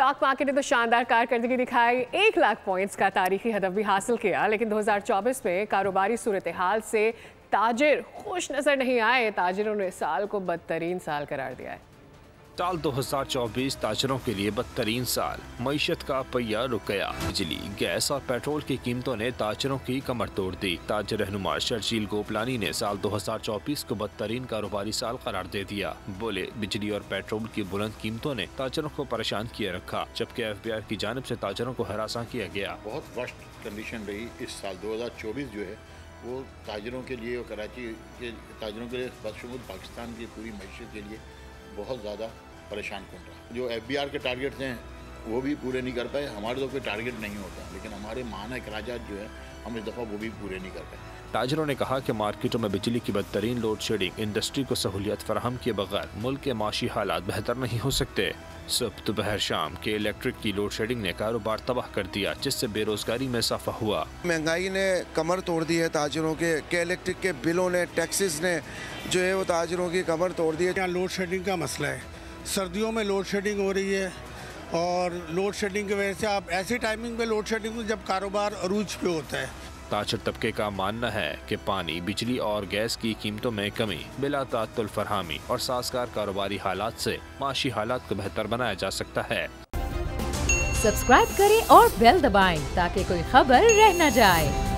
Stock market ने तो शानदार कारकर्दगी दिखाई, 1 लाख पॉइंट्स का तारीखी हदफ भी हासिल किया। लेकिन 2024 में कारोबारी सूरत हाल से ताजिर खुश नजर नहीं आए। ताजिरों ने साल को बदतरीन साल करार दिया है। साल 2024 ताजरों के लिए बदतरीन साल। मईशत का पहिया रुक गया। बिजली, गैस और पेट्रोल की कीमतों ने ताजरों की कमर तोड़ दी। ताजर रहनुमा शर्जील गोपलानी ने साल 2024 को बदतरीन कारोबारी साल करार दे दिया। बोले, बिजली और पेट्रोल की बुलंद कीमतों ने ताजरों को परेशान किए रखा, जबकि FBI की जानिब से ताजरों को हरासा किया गया। बहुत वर्स्ट कंडीशन रही इस साल 2024 जो है वो ताजरों के लिए और कराची के ताजरों के लिए, बशमूल पाकिस्तान की पूरी मईशत के लिए बहुत ज़्यादा परेशान कन रहा। जो FBR के टारगेट्स हैं वो भी पूरे नहीं कर पाए। हमारे तो कोई टारगेट नहीं होता, लेकिन हमारे माहाना अखराजात जो है हम इस दफ़ा वो भी पूरे नहीं कर पाए। ताजरों ने कहा कि मार्केटों में बिजली की बदतरीन लोड शेडिंग इंडस्ट्री को सहूलियत फराहम किए बगैर मुल्क के माशी हालात बेहतर नहीं हो सकते। सुबह दोपहर शाम के इलेक्ट्रिक की लोड शेडिंग ने कारोबार तबाह कर दिया, जिससे बेरोजगारी में इजाफा हुआ। महंगाई ने कमर तोड़ दी है ताजरों के इलेक्ट्रिक के बिलों ने, टैक्सेस ने जो है वो ताजरों की कमर तोड़ दी है। यहाँ लोड शेडिंग का मसला है, सर्दियों में लोड शेडिंग हो रही है और लोड शेडिंग की वजह से आप ऐसी टाइमिंग पे लोड शेडिंग जब कारोबार अरूज पे होता है। ताजर तबके का मानना है कि पानी, बिजली और गैस की कीमतों में कमी, बिला ताअत्तुल फरहमी और साजगार कारोबारी हालात से माशी हालात को बेहतर बनाया जा सकता है। सब्सक्राइब करें और बेल दबाएं ताकि कोई खबर रह न जाए।